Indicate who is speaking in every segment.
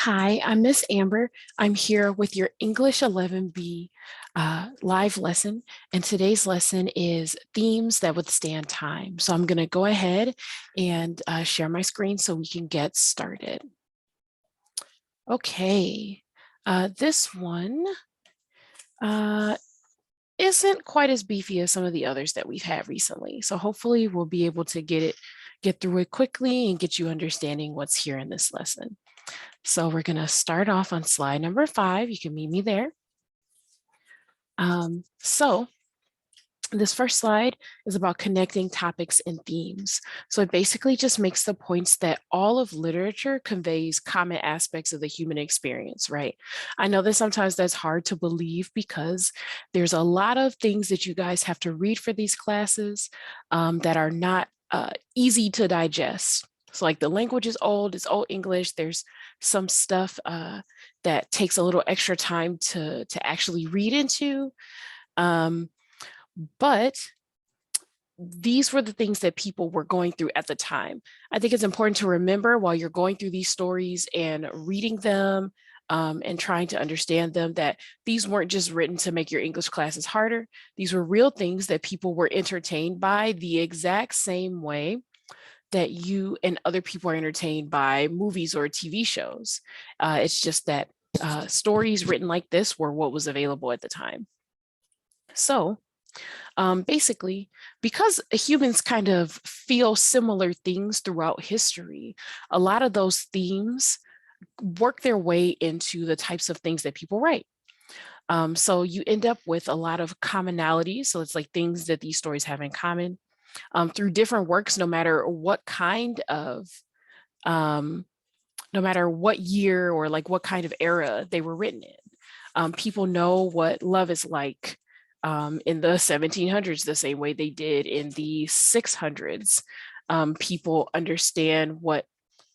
Speaker 1: Hi, I'm Miss Amber. I'm here with your English 11B live lesson, and today's lesson is themes that withstand time. So I'm going to go ahead and share my screen so we can get started. Okay, this one isn't quite as beefy as some of the others that we've had recently. So hopefully we'll be able to get through it quickly and get you understanding what's here in this lesson. So we're going to start off on slide number 5. You can meet me there. So this first slide is about connecting topics and themes. So it basically just makes the points that all of literature conveys common aspects of the human experience, right? I know that sometimes that's hard to believe because there's a lot of things that you guys have to read for these classes that are not easy to digest. So like the language is old, it's old English. There's some stuff that takes a little extra time to actually read into. But these were the things that people were going through at the time. I think it's important to remember while you're going through these stories and reading them and trying to understand them that these weren't just written to make your English classes harder. These were real things that people were entertained by the exact same way that you and other people are entertained by movies or TV shows. It's just that stories written like this were what was available at the time. So basically, because humans kind of feel similar things throughout history, a lot of those themes work their way into the types of things that people write. So you end up with a lot of commonalities. So it's like things that these stories have in common through different works, no matter what kind of, no matter what year or like what kind of era they were written in. People know what love is like in the 1700s the same way they did in the 600s. People understand what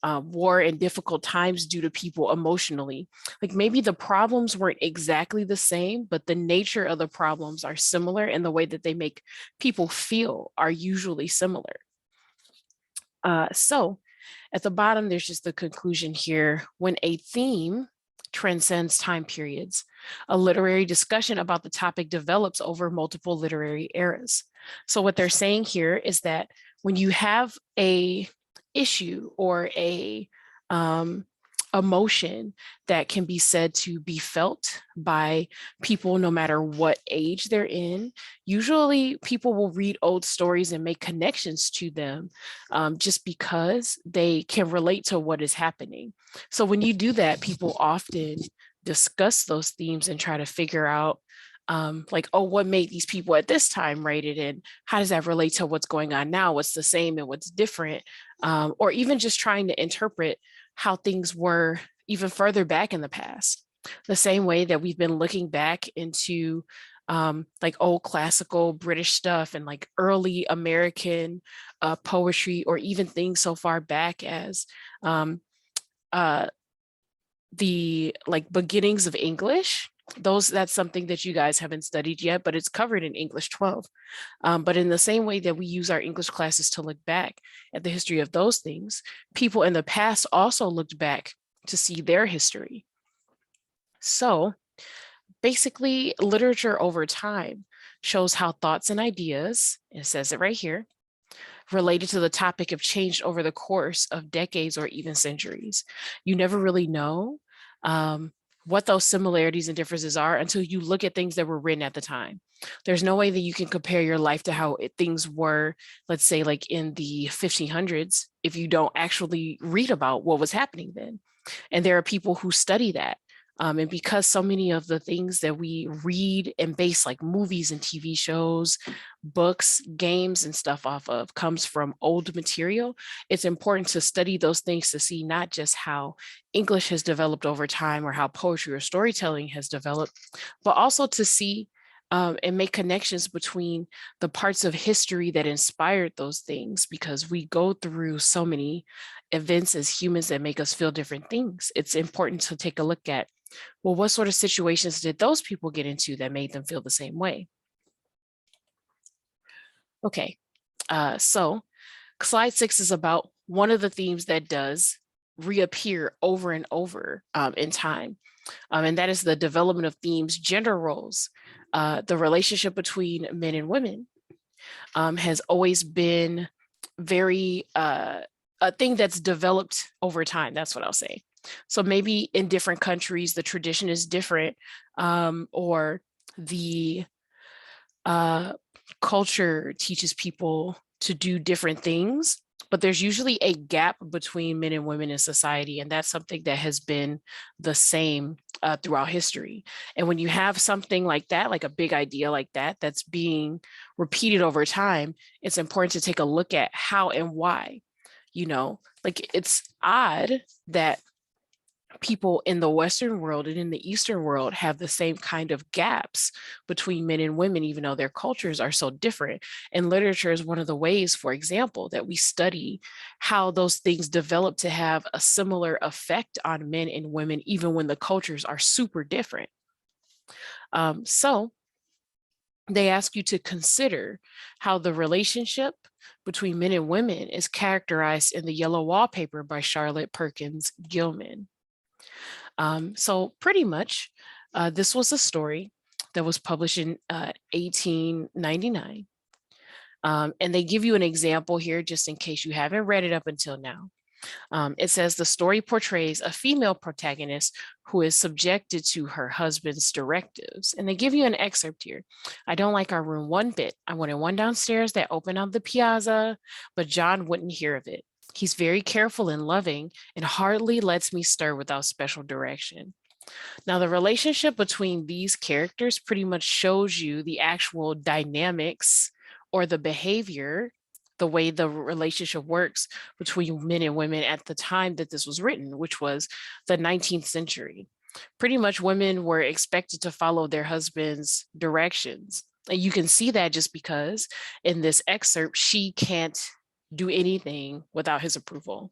Speaker 1: war and difficult times do to people emotionally. Like maybe the problems weren't exactly the same, but the nature of the problems are similar and the way that they make people feel are usually similar. So at the bottom, there's just the conclusion here. When a theme transcends time periods, a literary discussion about the topic develops over multiple literary eras. So what they're saying here is that when you have a issue or a emotion that can be said to be felt by people no matter what age they're in, usually people will read old stories and make connections to them just because they can relate to what is happening. So when you do that, people often discuss those themes and try to figure out like, oh, what made these people at this time write it, and how does that relate to what's going on now? What's the same and what's different? Or even just trying to interpret how things were even further back in the past. The same way that we've been looking back into like old classical British stuff and like early American poetry, or even things so far back as the like beginnings of English. That's something that you guys haven't studied yet, but it's covered in English 12. But in the same way that we use our English classes to look back at the history of those things, people in the past also looked back to see their history. So basically, literature over time shows how thoughts and ideas, it says it right here, related to the topic have changed over the course of decades or even centuries. You never really know what those similarities and differences are until you look at things that were written at the time. There's no way that you can compare your life to how things were, let's say like in the 1500s, if you don't actually read about what was happening then. And there are people who study that. And because so many of the things that we read and base like movies and TV shows, books, games, and stuff off of comes from old material, it's important to study those things to see not just how English has developed over time or how poetry or storytelling has developed, but also to see and make connections between the parts of history that inspired those things, because we go through so many events as humans that make us feel different things. It's important to take a look at, well, what sort of situations did those people get into that made them feel the same way? Okay, so slide 6 is about one of the themes that does reappear over and over in time. And that is the development of themes, gender roles, the relationship between men and women has always been very a thing that's developed over time. That's what I'll say. So maybe in different countries, the tradition is different, or the culture teaches people to do different things, but there's usually a gap between men and women in society. And that's something that has been the same throughout history. And when you have something like that, like a big idea like that, that's being repeated over time, it's important to take a look at how and why. Like it's odd that people in the Western world and in the Eastern world have the same kind of gaps between men and women, even though their cultures are so different. And literature is one of the ways, for example, that we study how those things develop to have a similar effect on men and women, even when the cultures are super different. So they ask you to consider how the relationship between men and women is characterized in The Yellow Wallpaper by Charlotte Perkins Gilman. So pretty much, this was a story that was published in 1899. And they give you an example here, just in case you haven't read it up until now. It says the story portrays a female protagonist who is subjected to her husband's directives. And they give you an excerpt here. I don't like our room one bit. I wanted one downstairs that opened on the piazza, but John wouldn't hear of it. He's very careful and loving and hardly lets me stir without special direction. Now, the relationship between these characters pretty much shows you the actual dynamics or the behavior, the way the relationship works between men and women at the time that this was written, which was the 19th century. Pretty much women were expected to follow their husband's directions. And you can see that just because in this excerpt, she can't do anything without his approval.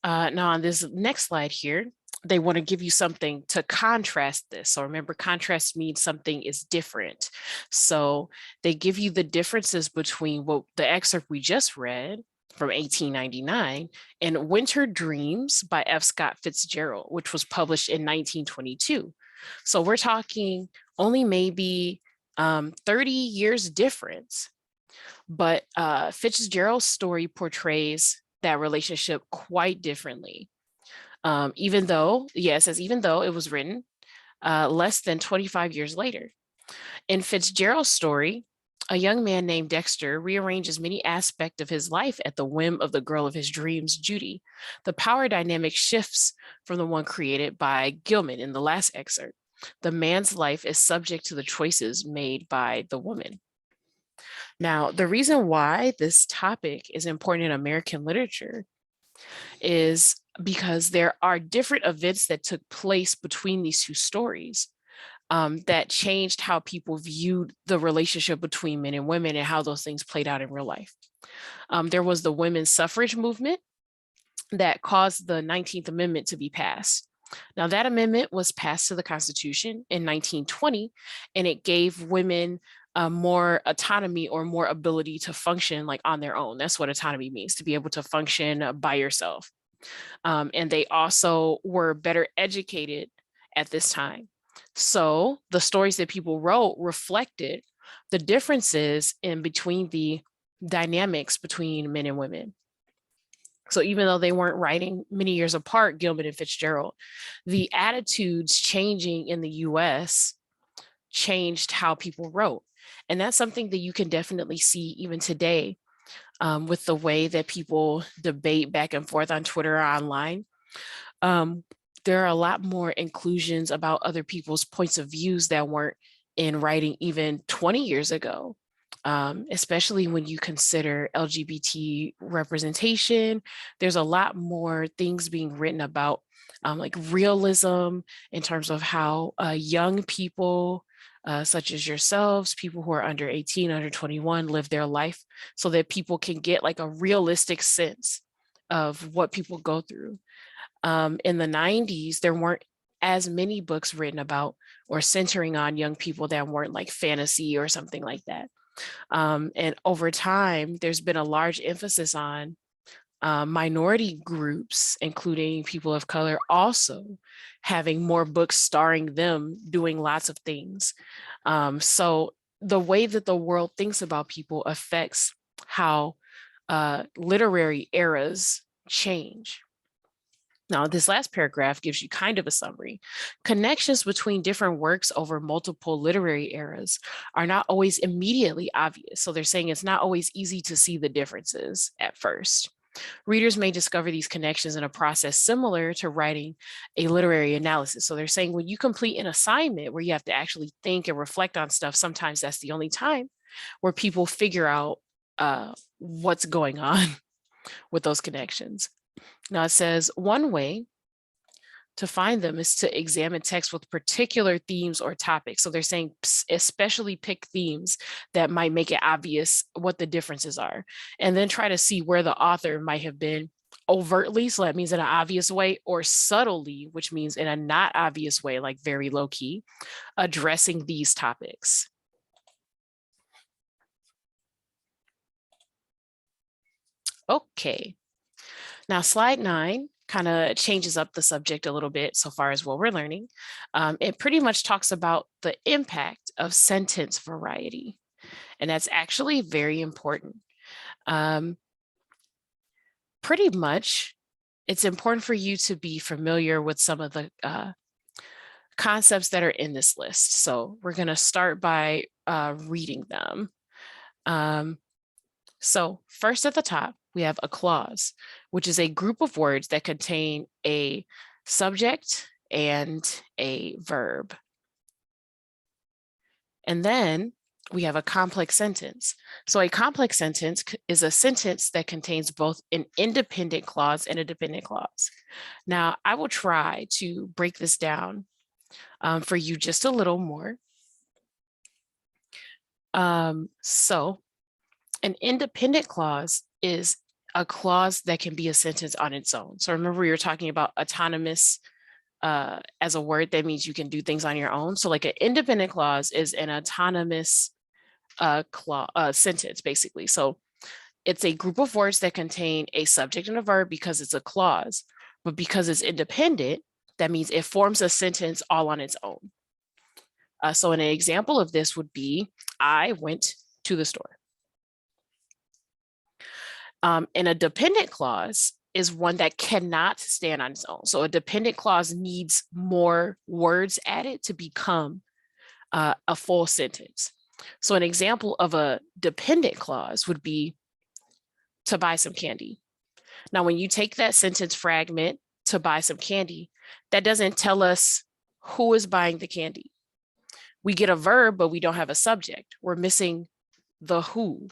Speaker 1: Now on this next slide here, they want to give you something to contrast this. So remember, contrast means something is different. So they give you the differences between what the excerpt we just read from 1899 and Winter Dreams by F. Scott Fitzgerald, which was published in 1922. So we're talking only maybe 30 years difference. But Fitzgerald's story portrays that relationship quite differently. Even though it was written less than 25 years later. In Fitzgerald's story, a young man named Dexter rearranges many aspects of his life at the whim of the girl of his dreams, Judy. The power dynamic shifts from the one created by Gilman in the last excerpt. The man's life is subject to the choices made by the woman. Now, the reason why this topic is important in American literature is because there are different events that took place between these two stories that changed how people viewed the relationship between men and women and how those things played out in real life. There was the women's suffrage movement that caused the 19th Amendment to be passed. Now, that amendment was passed to the Constitution in 1920, and it gave women more autonomy or more ability to function like on their own. That's what autonomy means, to be able to function by yourself. And they also were better educated at this time. So the stories that people wrote reflected the differences in between the dynamics between men and women. So even though they weren't writing many years apart, Gilman and Fitzgerald, the attitudes changing in the US changed how people wrote. And that's something that you can definitely see even today with the way that people debate back and forth on Twitter or online. There are a lot more inclusions about other people's points of views that weren't in writing even 20 years ago. Especially when you consider LGBT representation, there's a lot more things being written about like realism in terms of how young people, such as yourselves, people who are under 18, under 21, live their life so that people can get like a realistic sense of what people go through. In the 90s, there weren't as many books written about or centering on young people that weren't like fantasy or something like that. And over time, there's been a large emphasis on minority groups, including people of color, also having more books starring them doing lots of things. So the way that the world thinks about people affects how literary eras change. Now, this last paragraph gives you kind of a summary. Connections between different works over multiple literary eras are not always immediately obvious. So they're saying it's not always easy to see the differences at first. Readers may discover these connections in a process similar to writing a literary analysis. So they're saying when you complete an assignment where you have to actually think and reflect on stuff, sometimes that's the only time where people figure out what's going on with those connections. Now it says one way to find them is to examine text with particular themes or topics. So they're saying especially pick themes that might make it obvious what the differences are, and then try to see where the author might have been overtly, so that means in an obvious way, or subtly, which means in a not obvious way, like very low key, addressing these topics. Okay, now slide 9 kind of changes up the subject a little bit so far as what we're learning. It pretty much talks about the impact of sentence variety, and that's actually very important. Pretty much, it's important for you to be familiar with some of the concepts that are in this list. So we're going to start by reading them. So first at the top, we have a clause, which is a group of words that contain a subject and a verb. And then we have a complex sentence. So a complex sentence is a sentence that contains both an independent clause and a dependent clause. Now, I will try to break this down for you just a little more. So an independent clause is a clause that can be a sentence on its own. So remember, we were talking about autonomous as a word that means you can do things on your own. So like an independent clause is an autonomous sentence, basically. So it's a group of words that contain a subject and a verb because it's a clause, but because it's independent, that means it forms a sentence all on its own. So an example of this would be, I went to the store. And a dependent clause is one that cannot stand on its own. So a dependent clause needs more words added to become a full sentence. So an example of a dependent clause would be to buy some candy. Now, when you take that sentence fragment, to buy some candy, that doesn't tell us who is buying the candy. We get a verb, but we don't have a subject. We're missing the who.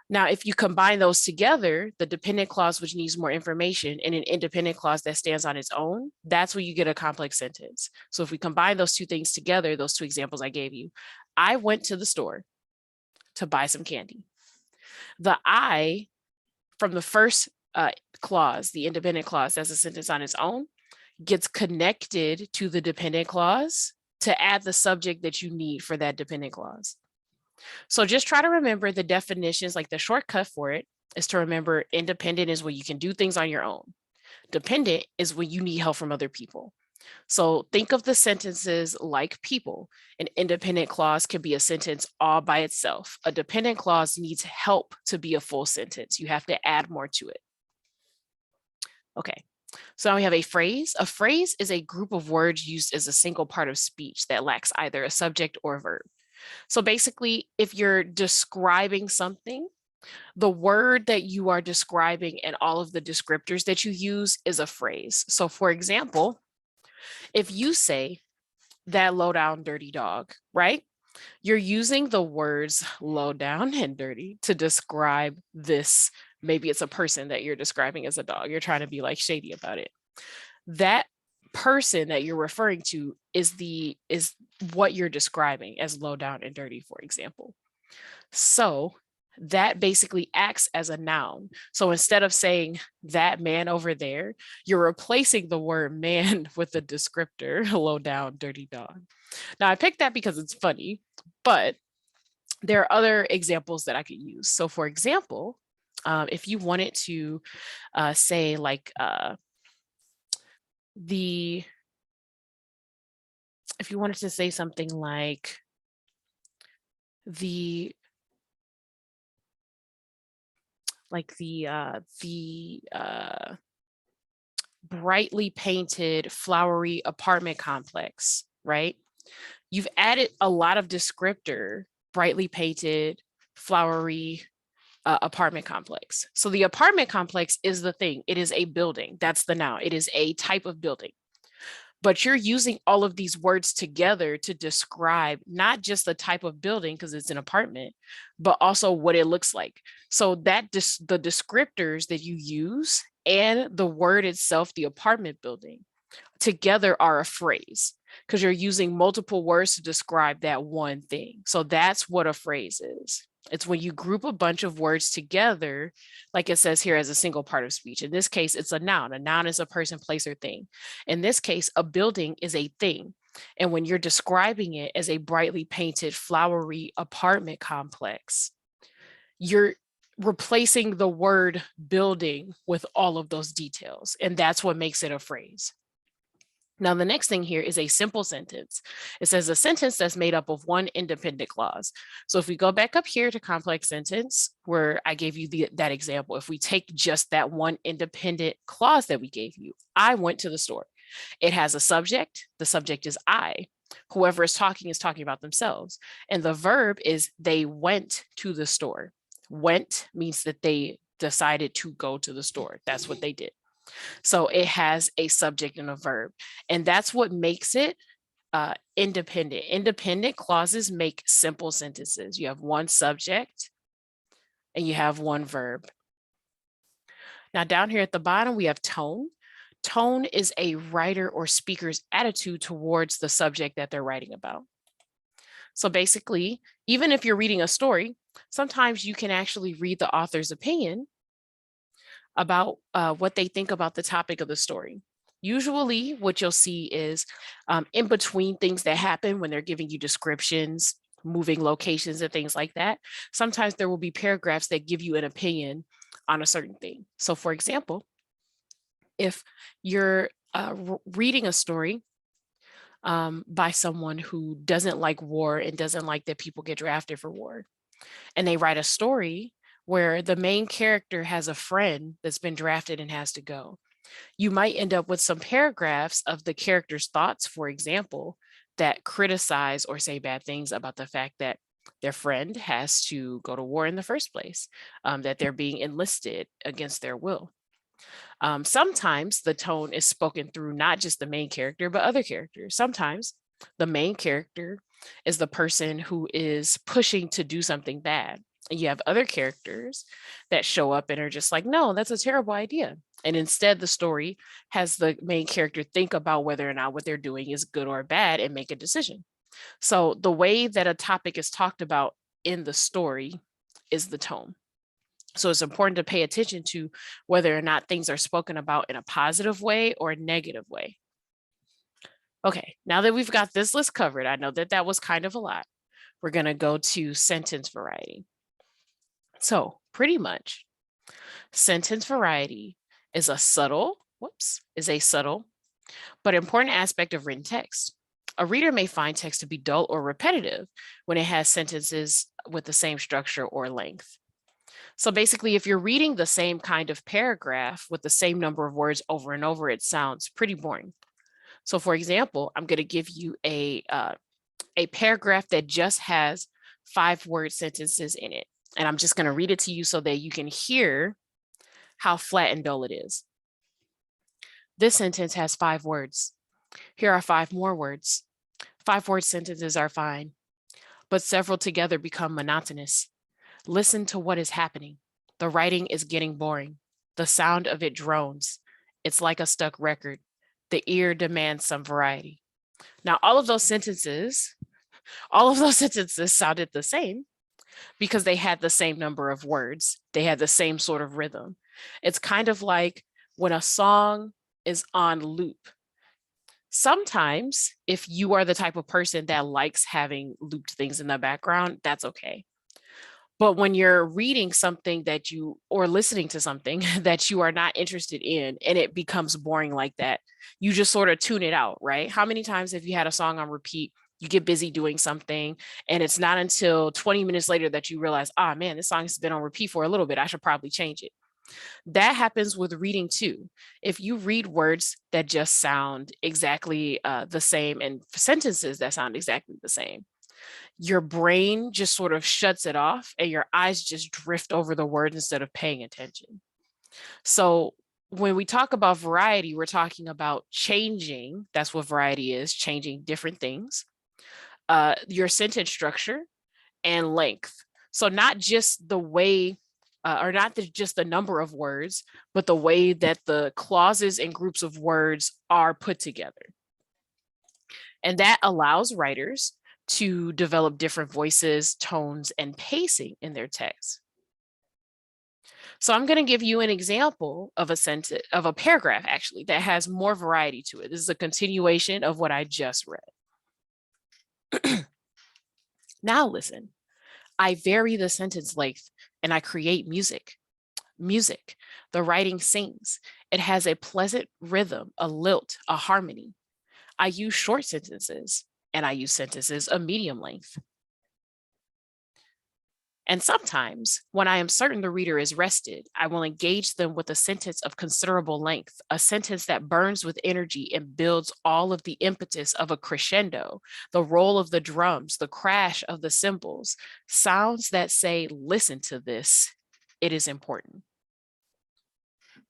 Speaker 1: Now, if you combine those together, the dependent clause, which needs more information, and an independent clause that stands on its own, that's where you get a complex sentence. So if we combine those two things together, those two examples I gave you, I went to the store to buy some candy. The I from the first clause, the independent clause, that's a sentence on its own, gets connected to the dependent clause to add the subject that you need for that dependent clause. So just try to remember the definitions, like the shortcut for it is to remember independent is when you can do things on your own. Dependent is when you need help from other people. So think of the sentences like people. An independent clause can be a sentence all by itself. A dependent clause needs help to be a full sentence. You have to add more to it. Okay, so now we have a phrase. A phrase is a group of words used as a single part of speech that lacks either a subject or a verb. So basically, if you're describing something, the word that you are describing and all of the descriptors that you use is a phrase. So for example, if you say that low down dirty dog, right? You're using the words low down and dirty to describe this. Maybe it's a person that you're describing as a dog. You're trying to be like shady about it. That person that you're referring to is what you're describing as low down and dirty, for example. So that basically acts as a noun. So instead of saying that man over there, you're replacing the word man with a descriptor, low down, dirty dog. Now I picked that because it's funny, but There are other examples that I could use. So for example, if you wanted to say like if you wanted to say something like the brightly painted flowery apartment complex, right? You've added a lot of descriptor, brightly painted, flowery apartment complex. So the apartment complex is the thing. It is a building. That's the noun. It is a type of building. But you're using all of these words together to describe not just the type of building, because it's an apartment, but also what it looks like. So that the descriptors that you use and the word itself, the apartment building, together are a phrase, because you're using multiple words to describe that one thing. So that's what a phrase is. It's when you group a bunch of words together, like it says here, as a single part of speech. In this case, it's a noun. A noun is a person, place, or thing. In this case, a building is a thing. And when you're describing it as a brightly painted, flowery apartment complex, you're replacing the word building with all of those details. And that's what makes it a phrase. Now, the next thing here is a simple sentence. It says a sentence that's made up of one independent clause. So if we go back up here to complex sentence, where I gave you that example, if we take just that one independent clause that we gave you, I went to the store. It has a subject. The subject is I. Whoever is talking about themselves. And the verb is they went to the store. Went means that they decided to go to the store. That's what they did. So it has a subject and a verb, and that's what makes it independent. Independent clauses make simple sentences. You have one subject and you have one verb. Now down here at the bottom, we have tone. Tone is a writer or speaker's attitude towards the subject that they're writing about. So basically, even if you're reading a story, sometimes you can actually read the author's opinion about what they think about the topic of the story. Usually what you'll see is in between things that happen when they're giving you descriptions, moving locations and things like that, sometimes there will be paragraphs that give you an opinion on a certain thing. So for example, if you're reading a story by someone who doesn't like war and doesn't like that people get drafted for war, and they write a story where the main character has a friend that's been drafted and has to go, you might end up with some paragraphs of the character's thoughts, for example, that criticize or say bad things about the fact that their friend has to go to war in the first place, that they're being enlisted against their will. Sometimes the tone is spoken through not just the main character, but other characters. Sometimes the main character is the person who is pushing to do something bad. And you have other characters that show up and are just like, no, that's a terrible idea. And instead, the story has the main character think about whether or not what they're doing is good or bad and make a decision. So the way that a topic is talked about in the story is the tone. So it's important to pay attention to whether or not things are spoken about in a positive way or a negative way. Okay, now that we've got this list covered, I know that that was kind of a lot. We're going to go to sentence variety. So pretty much sentence variety is a subtle, but important aspect of written text. A reader may find text to be dull or repetitive when it has sentences with the same structure or length. So basically, if you're reading the same kind of paragraph with the same number of words over and over, it sounds pretty boring. So for example, I'm going to give you a paragraph that just has 5-word sentences in it. And I'm just going to read it to you so that you can hear how flat and dull it is. This sentence has 5 words. Here are 5 more words. 5-word sentences are fine, but several together become monotonous. Listen to what is happening. The writing is getting boring. The sound of it drones. It's like a stuck record. The ear demands some variety. Now, all of those sentences sounded the same because they had the same number of words. They had the same sort of rhythm. It's kind of like when a song is on loop. Sometimes, if you are the type of person that likes having looped things in the background, that's okay. But when you're reading something that you or listening to something that you are not interested in and it becomes boring like that, you just sort of tune it out, right? How many times have you had a song on repeat? You get busy doing something, and it's not until 20 minutes later that you realize, ah, man, this song has been on repeat for a little bit. I should probably change it. That happens with reading too. If you read words that just sound exactly the same and sentences that sound exactly the same, your brain just sort of shuts it off and your eyes just drift over the words instead of paying attention. So when we talk about variety, we're talking about changing. That's what variety is, changing different things, your sentence structure and length. So not just the way, or not just the number of words, but the way that the clauses and groups of words are put together. And that allows writers to develop different voices, tones, and pacing in their text. So I'm going to give you an example of a sentence, of a paragraph actually, that has more variety to it. This is a continuation of what I just read. Now listen, I vary the sentence length and I create music. Music, the writing sings. It has a pleasant rhythm, a lilt, a harmony. I use short sentences and I use sentences of medium length. And sometimes, when I am certain the reader is rested, I will engage them with a sentence of considerable length, a sentence that burns with energy and builds all of the impetus of a crescendo, the roll of the drums, the crash of the cymbals, sounds that say, listen to this, it is important.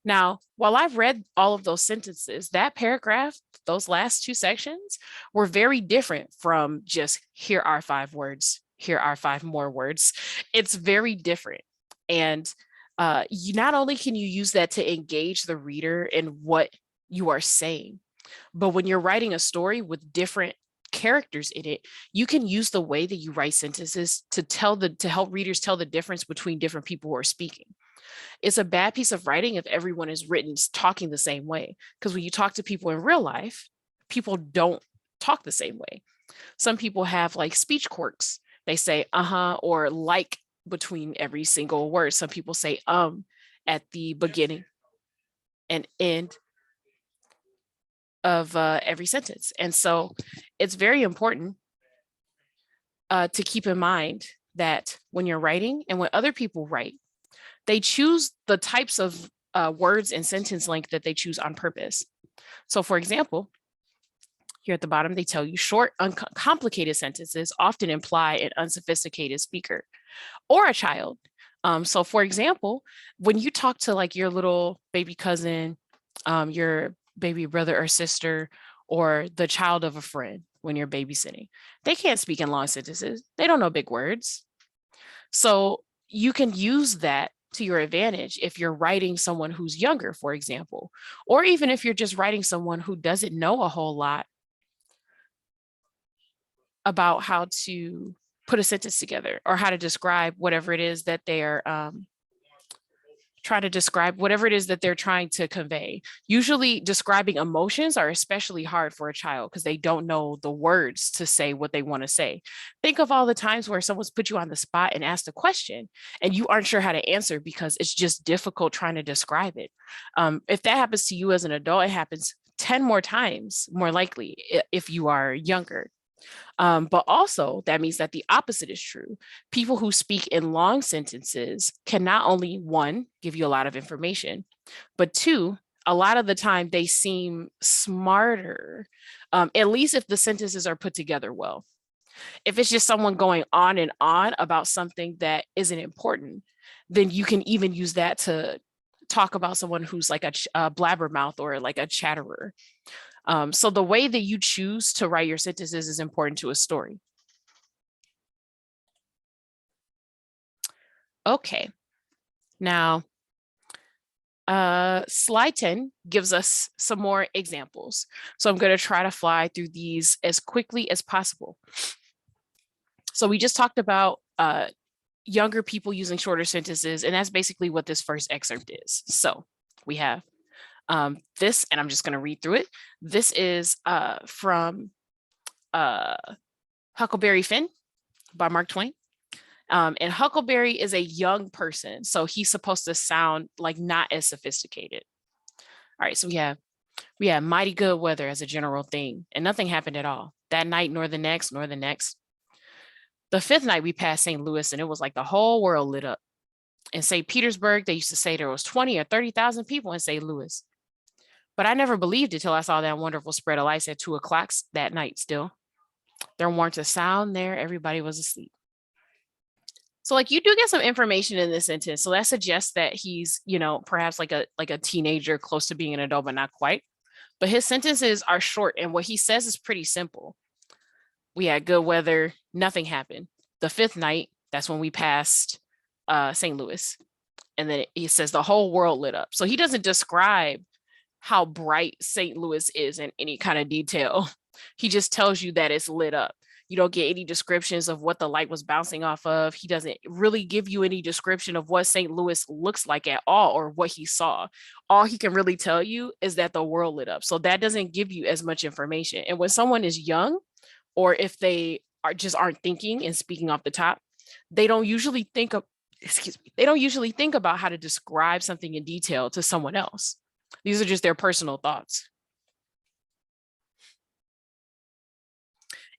Speaker 1: Now, while I've read all of those sentences, that paragraph, those last two sections were very different from just here are 5 words, here are 5 more words. It's very different. And you not only can you use that to engage the reader in what you are saying, but when you're writing a story with different characters in it, you can use the way that you write sentences to help readers tell the difference between different people who are speaking. It's a bad piece of writing if everyone is written talking the same way, because when you talk to people in real life, people don't talk the same way. Some people have like speech quirks. They say uh-huh or like between every single word. Some people say at the beginning and end of every sentence. And so it's very important to keep in mind that when you're writing and when other people write, they choose the types of words and sentence length that they choose on purpose. So for example, here at the bottom, they tell you short, uncomplicated sentences often imply an unsophisticated speaker or a child. So for example, when you talk to like your little baby cousin, your baby brother or sister, or the child of a friend when you're babysitting, they can't speak in long sentences. They don't know big words. So you can use that to your advantage if you're writing someone who's younger, for example, or even if you're just writing someone who doesn't know a whole lot about how to put a sentence together or how to describe whatever it is that they're trying to describe, whatever it is that they're trying to convey. Usually describing emotions are especially hard for a child because they don't know the words to say what they want to say. Think of all the times where someone's put you on the spot and asked a question and you aren't sure how to answer because it's just difficult trying to describe it. If that happens to you as an adult, it happens 10 more times, more likely if you are younger. But also, that means that the opposite is true. People who speak in long sentences can not only, one, give you a lot of information, but two, a lot of the time they seem smarter, at least if the sentences are put together well. If it's just someone going on and on about something that isn't important, then you can even use that to talk about someone who's like a blabbermouth or like a chatterer. So the way that you choose to write your sentences is important to a story. Okay, now slide 10 gives us some more examples. So I'm going to try to fly through these as quickly as possible. So we just talked about younger people using shorter sentences, and that's basically what this first excerpt is. So we have this, and I'm just going to read through it. This is from Huckleberry Finn by Mark Twain. And Huckleberry is a young person, so he's supposed to sound like not as sophisticated. All right, so we have mighty good weather as a general thing, and nothing happened at all that night, nor the next, nor the next. The fifth night we passed St. Louis, and it was like the whole world lit up. In St. Petersburg, they used to say there was 20 or 30,000 people in St. Louis. But I never believed it till I saw that wonderful spread of lights at 2 o'clock that night still. There weren't a sound there. Everybody was asleep. So like you do get some information in this sentence. So that suggests that he's, perhaps like a teenager close to being an adult, but not quite. But his sentences are short and what he says is pretty simple. We had good weather, nothing happened. The fifth night, that's when we passed St. Louis. And then he says the whole world lit up. So he doesn't describe how bright St. Louis is in any kind of detail. He just tells you that it's lit up. You don't get any descriptions of what the light was bouncing off of. He doesn't really give you any description of what St. Louis looks like at all or what he saw. All he can really tell you is that the world lit up. So that doesn't give you as much information. And when someone is young, or if they aren't thinking and speaking off the top, they don't usually think of, they don't usually think about how to describe something in detail to someone else. These are just their personal thoughts.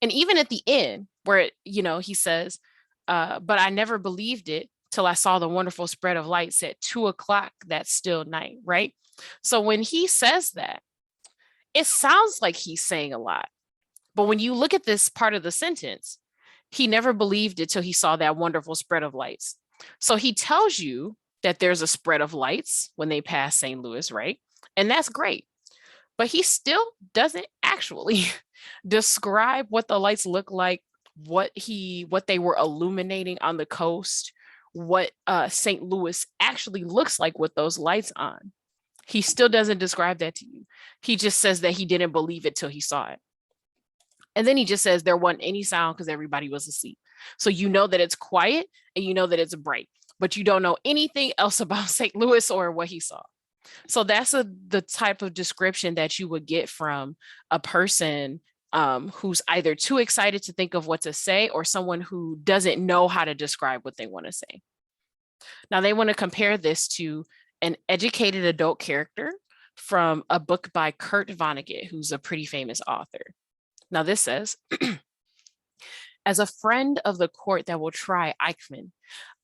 Speaker 1: And even at the end, where, he says, but I never believed it till I saw the wonderful spread of lights at 2 o'clock that still night, right? So when he says that, it sounds like he's saying a lot. But when you look at this part of the sentence, he never believed it till he saw that wonderful spread of lights. So he tells you that there's a spread of lights when they pass St. Louis, right? And that's great. But he still doesn't actually describe what the lights look like, what they were illuminating on the coast, what St. Louis actually looks like with those lights on. He still doesn't describe that to you. He just says that he didn't believe it till he saw it. And then he just says there wasn't any sound because everybody was asleep. So you know that it's quiet and you know that it's bright, but you don't know anything else about St. Louis or what he saw. So that's the type of description that you would get from a person who's either too excited to think of what to say or someone who doesn't know how to describe what they want to say. Now they want to compare this to an educated adult character from a book by Kurt Vonnegut, who's a pretty famous author. Now this says, as a friend of the court that will try Eichmann,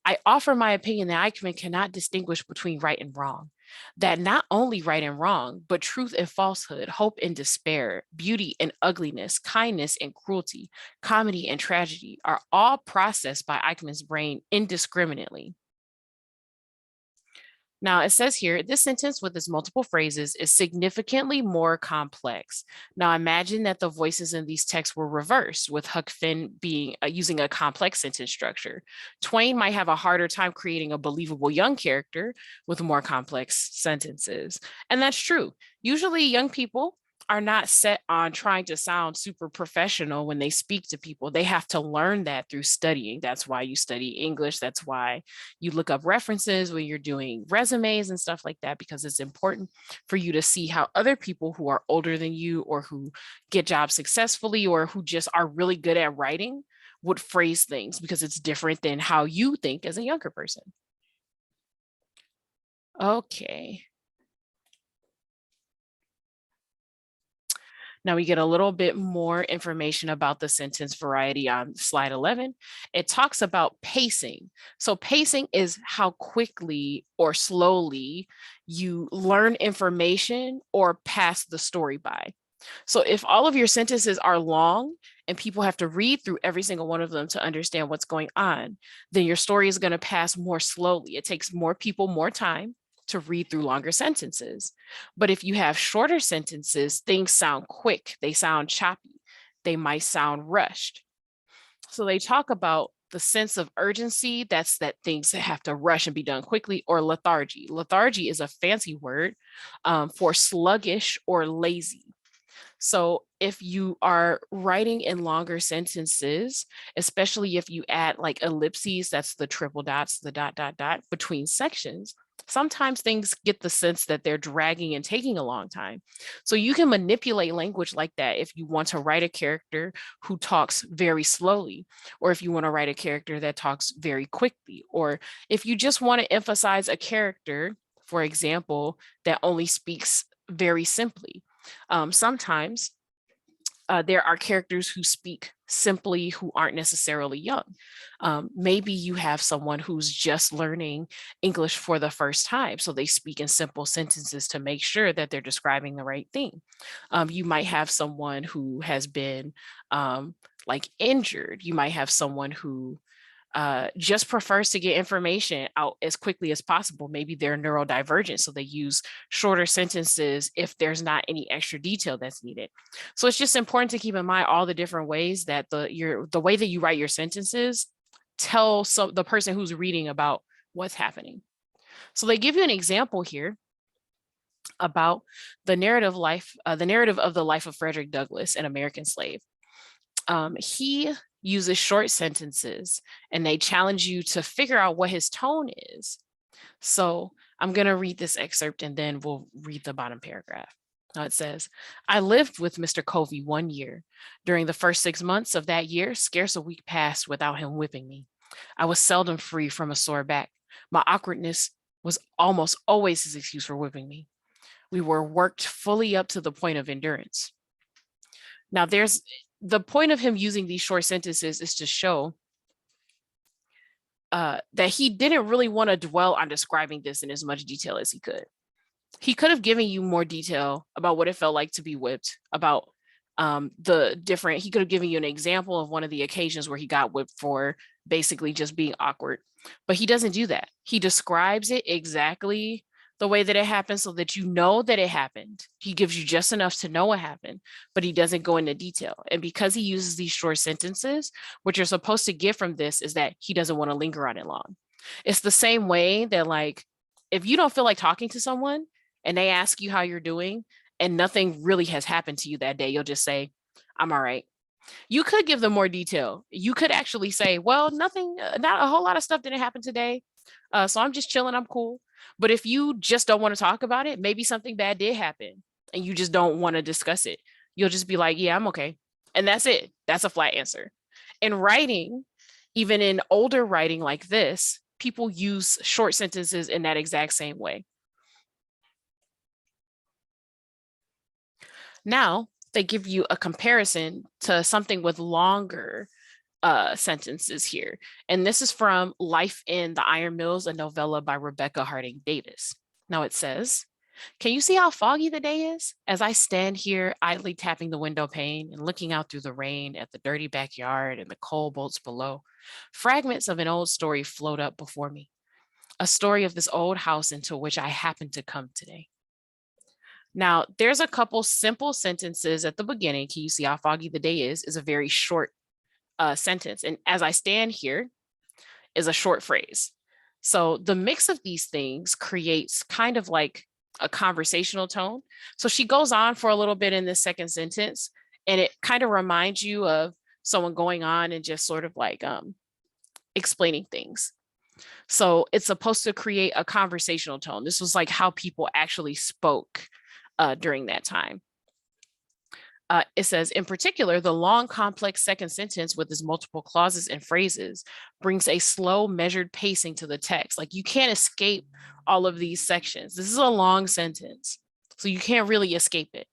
Speaker 1: I offer my opinion that Eichmann cannot distinguish between right and wrong, that not only right and wrong, but truth and falsehood, hope and despair, beauty and ugliness, kindness and cruelty, comedy and tragedy are all processed by Eichmann's brain indiscriminately. Now it says here, this sentence with its multiple phrases is significantly more complex. Now imagine that the voices in these texts were reversed, with Huck Finn being using a complex sentence structure. Twain might have a harder time creating a believable young character with more complex sentences. And that's true. Usually young people are not set on trying to sound super professional when they speak to people. They have to learn that through studying. That's why you study English. That's why you look up references when you're doing resumes and stuff like that, because it's important for you to see how other people who are older than you or who get jobs successfully or who just are really good at writing would phrase things, because it's different than how you think as a younger person. Okay. Now we get a little bit more information about the sentence variety on slide 11. It talks about pacing. So pacing is how quickly or slowly you learn information or pass the story by. So if all of your sentences are long and people have to read through every single one of them to understand what's going on, then your story is going to pass more slowly. It takes more people more time to read through longer sentences. But if you have shorter sentences, things sound quick, they sound choppy, they might sound rushed. So they talk about the sense of urgency, that's that things have to rush and be done quickly, or lethargy. Lethargy is a fancy word for sluggish or lazy. So if you are writing in longer sentences, especially if you add like ellipses, that's the triple dots, the dot, dot, dot between sections, Sometimes things get the sense that they're dragging and taking a long time. So you can manipulate language like that if you want to write a character who talks very slowly, or if you want to write a character that talks very quickly, or if you just want to emphasize a character, for example, that only speaks very simply. Sometimes there are characters who speak simply who aren't necessarily young. Maybe you have someone who's just learning English for the first time, so they speak in simple sentences to make sure that they're describing the right thing. You might have someone who has been like injured. You might have someone who just prefers to get information out as quickly as possible. Maybe they're neurodivergent, so they use shorter sentences if there's not any extra detail that's needed. So it's just important to keep in mind all the different ways that the way that you write your sentences tell the person who's reading about what's happening. So they give you an example here about the narrative of the life of Frederick Douglass, an American slave. He uses short sentences and they challenge you to figure out what his tone is. So I'm going to read this excerpt and then we'll read the bottom paragraph. Now it says, I lived with Mr. Covey 1 year. During the first 6 months of that year, scarce a week passed without him whipping me. I was seldom free from a sore back. My awkwardness was almost always his excuse for whipping me. We were worked fully up to the point of endurance. Now there's the point of him using these short sentences is to show that he didn't really want to dwell on describing this in as much detail as he could. He could have given you more detail about what it felt like to be whipped, about he could have given you an example of one of the occasions where he got whipped for basically just being awkward, but he doesn't do that. He describes it exactly the way that it happened so that you know that it happened. He gives you just enough to know what happened, but he doesn't go into detail. And because he uses these short sentences, what you're supposed to get from this is that he doesn't want to linger on it long. It's the same way that, like, if you don't feel like talking to someone and they ask you how you're doing and nothing really has happened to you that day, you'll just say, I'm all right. You could give them more detail. You could actually say, well, nothing, not a whole lot of stuff didn't happen today. So I'm just chilling. I'm cool. But if you just don't want to talk about it, maybe something bad did happen and you just don't want to discuss it. You'll just be like, yeah, I'm okay. And that's it. That's a flat answer. In writing, even in older writing like this, people use short sentences in that exact same way. Now they give you a comparison to something with longer sentences here. And this is from Life in the Iron Mills, a novella by Rebecca Harding Davis. Now it says, can you see how foggy the day is? As I stand here idly tapping the window pane and looking out through the rain at the dirty backyard and the coal bolts below, fragments of an old story float up before me. A story of this old house into which I happened to come today. Now, there's a couple simple sentences at the beginning. Can you see how foggy the day is a very short sentence. And as I stand here is a short phrase. So the mix of these things creates kind of like a conversational tone. So she goes on for a little bit in this second sentence, and it kind of reminds you of someone going on and just sort of like explaining things. So it's supposed to create a conversational tone. This was like how people actually spoke during that time. It says, in particular, the long, complex second sentence with its multiple clauses and phrases brings a slow, measured pacing to the text. Like, you can't escape all of these sections. This is a long sentence, so you can't really escape it.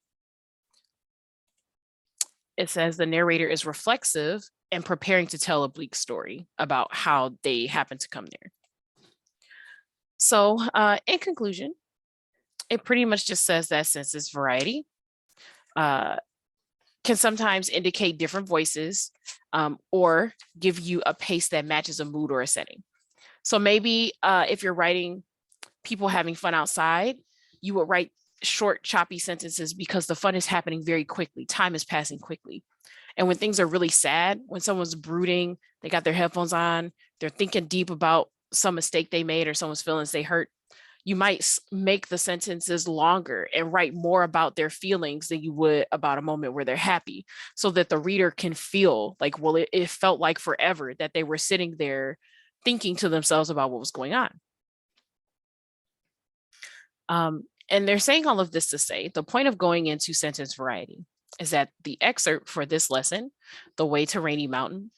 Speaker 1: It says the narrator is reflexive and preparing to tell a bleak story about how they happen to come there. So in conclusion, it pretty much just says that sentence variety can sometimes indicate different voices or give you a pace that matches a mood or a setting. So maybe if you're writing people having fun outside, you would write short, choppy sentences because the fun is happening very quickly. Time is passing quickly. And when things are really sad, when someone's brooding, they got their headphones on, they're thinking deep about some mistake they made or someone's feelings they hurt, you might make the sentences longer and write more about their feelings than you would about a moment where they're happy, so that the reader can feel like, well, it felt like forever that they were sitting there thinking to themselves about what was going on. And they're saying all of this to say the point of going into sentence variety is that the excerpt for this lesson, The Way to Rainy Mountain,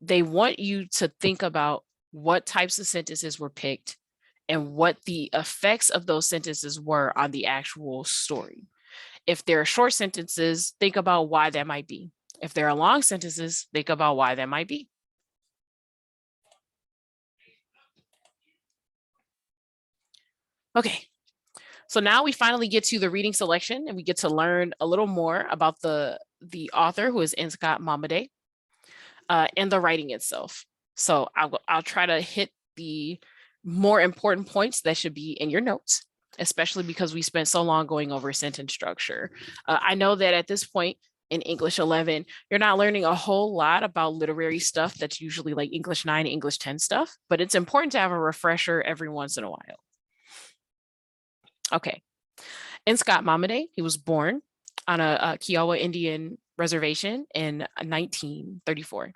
Speaker 1: they want you to think about what types of sentences were picked and what the effects of those sentences were on the actual story. If there are short sentences, think about why that might be. If there are long sentences, think about why that might be. Okay, so now we finally get to the reading selection and we get to learn a little more about the author, who is Nscott Momaday, and the writing itself. So I'll try to hit the more important points that should be in your notes, especially because we spent so long going over sentence structure. I know that at this point in English 11, you're not learning a whole lot about literary stuff that's usually like English 9, English 10 stuff, but it's important to have a refresher every once in a while. Okay. Nscott Momaday, he was born on a Kiowa Indian reservation in 1934.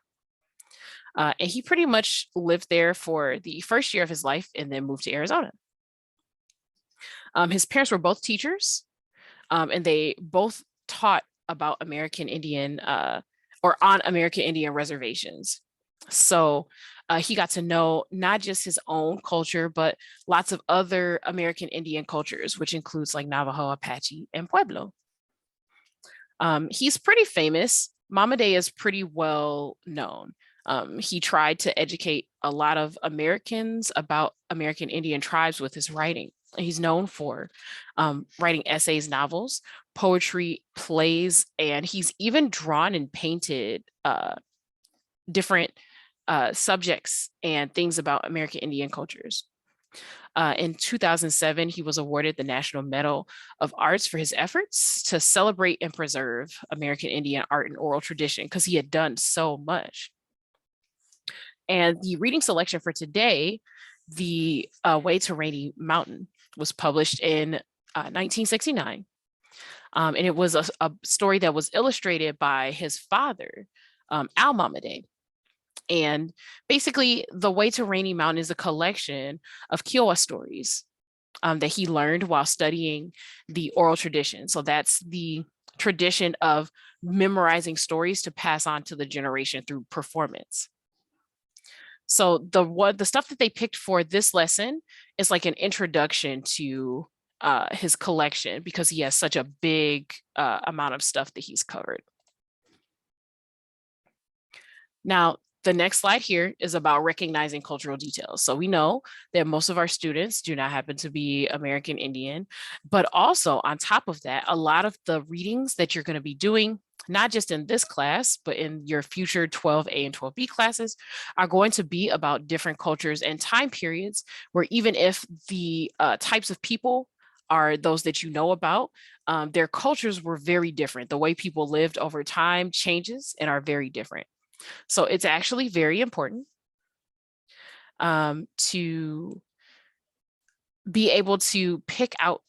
Speaker 1: And he pretty much lived there for the first year of his life and then moved to Arizona. His parents were both teachers, and they both taught about American Indian or on American Indian reservations. So he got to know not just his own culture, but lots of other American Indian cultures, which includes like Navajo, Apache, and Pueblo. He's pretty famous. Momaday is pretty well known. He tried to educate a lot of Americans about American Indian tribes with his writing. He's known for writing essays, novels, poetry, plays, and he's even drawn and painted different subjects and things about American Indian cultures. In 2007, he was awarded the National Medal of Arts for his efforts to celebrate and preserve American Indian art and oral tradition because he had done so much. And the reading selection for today, The Way to Rainy Mountain, was published in 1969. And it was a story that was illustrated by his father, Al Momaday. And basically, The Way to Rainy Mountain is a collection of Kiowa stories that he learned while studying the oral tradition. So that's the tradition of memorizing stories to pass on to the generation through performance. So the stuff that they picked for this lesson is like an introduction to his collection because he has such a big amount of stuff that he's covered. Now, the next slide here is about recognizing cultural details. So we know that most of our students do not happen to be American Indian, but also on top of that, a lot of the readings that you're going to be doing, not just in this class, but in your future 12A and 12B classes, are going to be about different cultures and time periods where even if the types of people are those that you know about, their cultures were very different. The way people lived over time changes and are very different. So it's actually very important to be able to pick out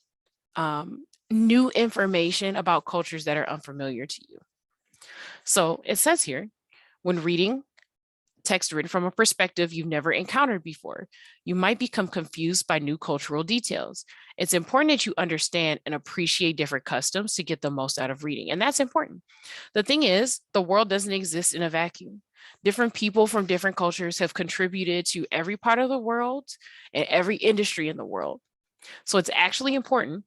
Speaker 1: new information about cultures that are unfamiliar to you. So it says here, when reading text written from a perspective you've never encountered before, you might become confused by new cultural details. It's important that you understand and appreciate different customs to get the most out of reading. And that's important. The thing is, the world doesn't exist in a vacuum. Different people from different cultures have contributed to every part of the world and every industry in the world. So it's actually important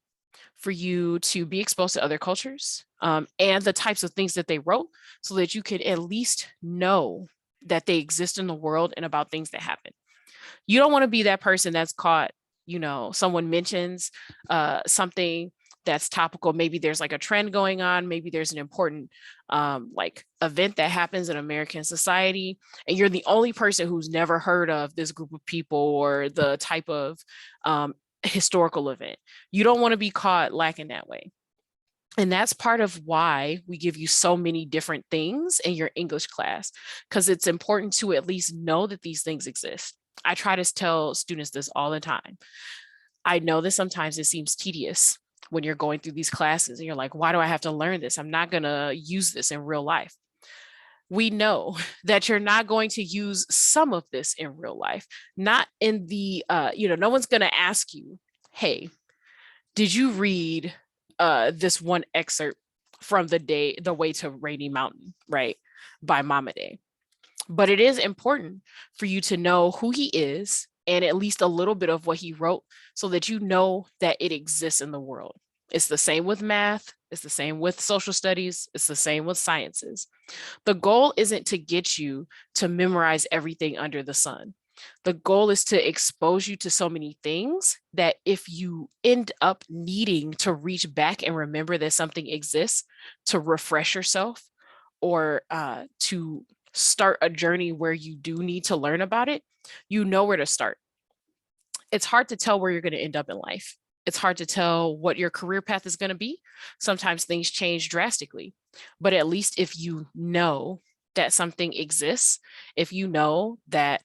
Speaker 1: for you to be exposed to other cultures and the types of things that they wrote so that you can at least know that they exist in the world and about things that happen. You don't want to be that person that's caught, someone mentions something that's topical. Maybe there's like a trend going on. Maybe there's an important like event that happens in American society, and you're the only person who's never heard of this group of people or the type of historical event. You don't want to be caught lacking that way. And that's part of why we give you so many different things in your English class, because it's important to at least know that these things exist. I try to tell students this all the time. I know that sometimes it seems tedious when you're going through these classes and you're like, why do I have to learn this? I'm not going to use this in real life. We know that you're not going to use some of this in real life, not in the, no one's going to ask you, hey, Did you read this one excerpt from The Way to Rainy Mountain, right? By Mamade. But it is important for you to know who he is and at least a little bit of what he wrote so that you know that it exists in the world. It's the same with math, it's the same with social studies, it's the same with sciences. The goal isn't to get you to memorize everything under the sun. The goal is to expose you to so many things that if you end up needing to reach back and remember that something exists, to refresh yourself or to start a journey where you do need to learn about it, you know where to start. It's hard to tell where you're going to end up in life. It's hard to tell what your career path is going to be. Sometimes things change drastically, but at least if you know that something exists, if you know that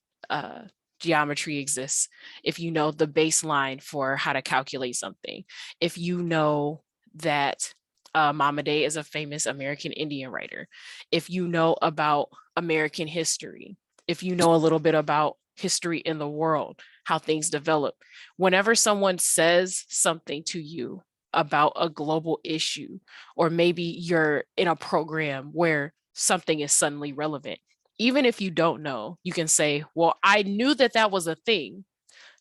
Speaker 1: geometry exists, if you know the baseline for how to calculate something, if you know that Mamade is a famous American Indian writer, if you know about American history, if you know a little bit about history in the world, how things develop. Whenever someone says something to you about a global issue, or maybe you're in a program where something is suddenly relevant, even if you don't know, you can say, well, I knew that that was a thing.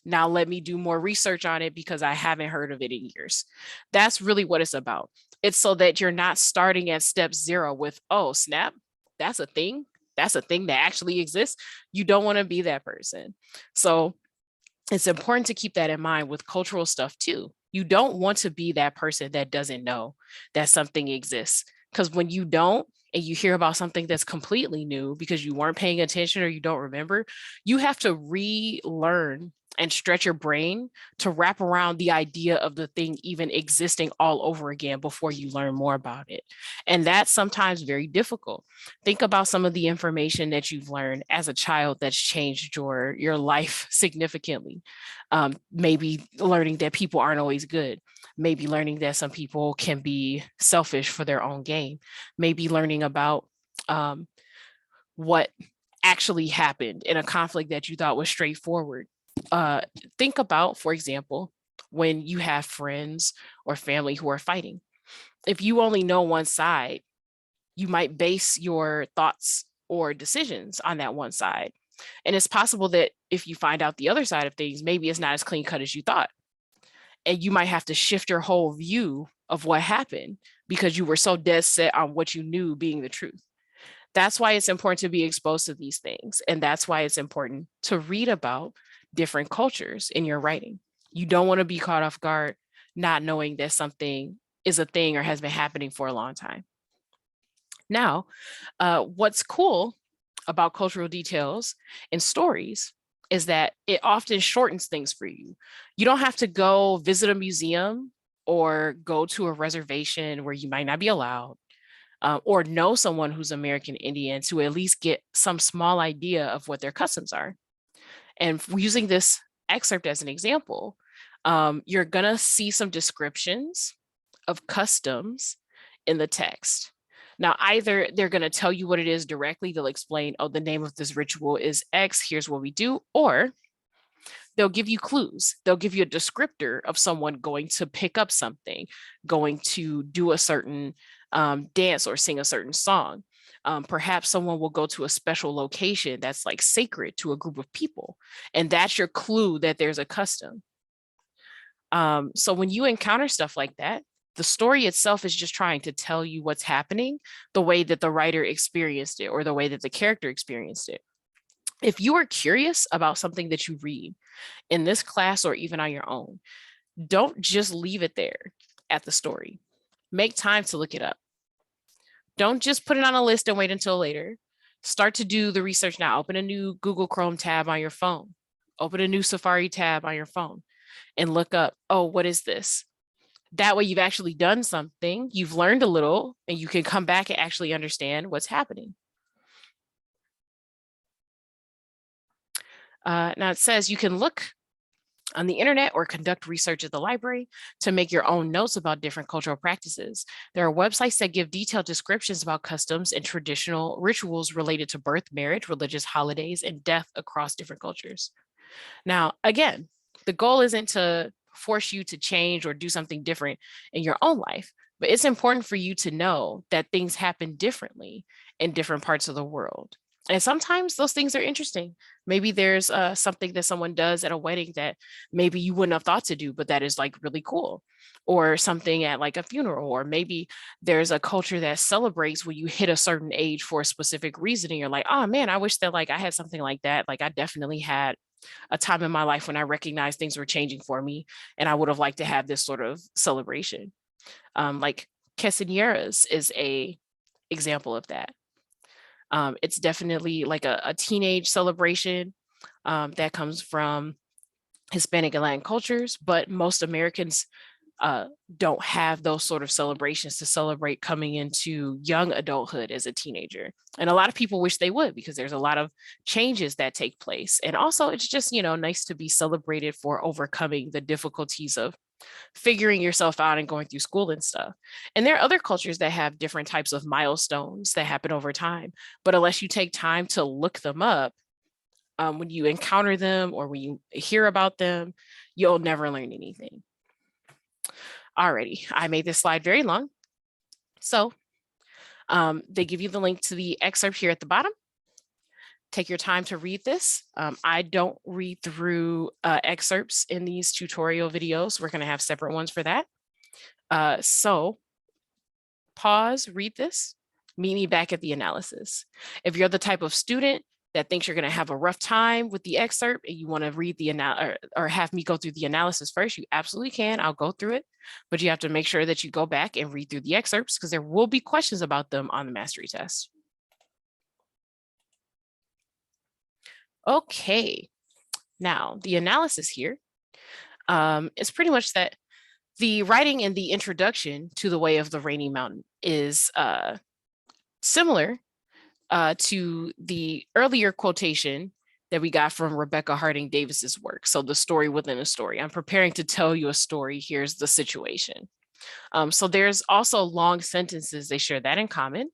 Speaker 1: Now let me do more research on it because I haven't heard of it in years. That's really what it's about. It's so that you're not starting at step zero with, oh, snap, that's a thing. That's a thing that actually exists. You don't want to be that person. So it's important to keep that in mind with cultural stuff too. You don't want to be that person that doesn't know that something exists. Because when you don't, and you hear about something that's completely new because you weren't paying attention or you don't remember, you have to relearn and stretch your brain to wrap around the idea of the thing even existing all over again before you learn more about it. And that's sometimes very difficult. Think about some of the information that you've learned as a child that's changed your life significantly. Maybe learning that people aren't always good, maybe learning that some people can be selfish for their own gain, maybe learning about what actually happened in a conflict that you thought was straightforward. Uh, think about, for example, when you have friends or family who are fighting. If you only know one side, you might base your thoughts or decisions on that one side. And it's possible that if you find out the other side of things, maybe it's not as clean cut as you thought. And you might have to shift your whole view of what happened because you were so dead set on what you knew being the truth. That's why it's important to be exposed to these things. And that's why it's important to read about different cultures in your writing. You don't want to be caught off guard not knowing that something is a thing or has been happening for a long time. Now, what's cool about cultural details and stories is that it often shortens things for you. You don't have to go visit a museum or go to a reservation where you might not be allowed, or know someone who's American Indian to at least get some small idea of what their customs are. And using this excerpt as an example, you're going to see some descriptions of customs in the text. Now, either they're going to tell you what it is directly, they'll explain, oh, the name of this ritual is X, here's what we do, or they'll give you clues. They'll give you a descriptor of someone going to pick up something, going to do a certain dance or sing a certain song. Perhaps someone will go to a special location that's like sacred to a group of people. And that's your clue that there's a custom. So when you encounter stuff like that, the story itself is just trying to tell you what's happening the way that the writer experienced it or the way that the character experienced it. If you are curious about something that you read in this class or even on your own, don't just leave it there at the story. Make time to look it up. Don't just put it on a list and wait until later. Start to do the research now. Open a new Google Chrome tab on your phone. Open a new Safari tab on your phone and look up, oh, what is this? That way you've actually done something, you've learned a little, and you can come back and actually understand what's happening. Now it says you can look on the internet or conduct research at the library to make your own notes about different cultural practices. There are websites that give detailed descriptions about customs and traditional rituals related to birth, marriage, religious holidays, and death across different cultures. Now, again, the goal isn't to force you to change or do something different in your own life. But it's important for you to know that things happen differently in different parts of the world. And sometimes those things are interesting. Maybe there's something that someone does at a wedding that maybe you wouldn't have thought to do, but that is like really cool. Or something at like a funeral, or maybe there's a culture that celebrates when you hit a certain age for a specific reason. And you're like, oh man, I wish that like I had something like that. Like I definitely had a time in my life when I recognized things were changing for me, and I would have liked to have this sort of celebration. Like quinceañeras is a example of that. It's definitely like a teenage celebration that comes from Hispanic and Latin cultures, but most Americans don't have those sort of celebrations to celebrate coming into young adulthood as a teenager. And a lot of people wish they would, because there's a lot of changes that take place. And also it's just, nice to be celebrated for overcoming the difficulties of figuring yourself out and going through school and stuff. And there are other cultures that have different types of milestones that happen over time. But unless you take time to look them up, when you encounter them or when you hear about them, you'll never learn anything. Alrighty, I made this slide very long. So they give you the link to the excerpt here at the bottom. Take your time to read this. I don't read through excerpts in these tutorial videos. We're going to have separate ones for that. So pause, read this, meet me back at the analysis. If you're the type of student that thinks you're going to have a rough time with the excerpt and you want to read the or have me go through the analysis first, you absolutely can. I'll go through it, but you have to make sure that you go back and read through the excerpts, because there will be questions about them on the mastery test. Okay, now the analysis here is pretty much that the writing in the introduction to The Way of the Rainy Mountain is similar to the earlier quotation that we got from Rebecca Harding Davis's work. So the story within a story. I'm preparing to tell you a story. Here's the situation. So there's also long sentences. They share that in common.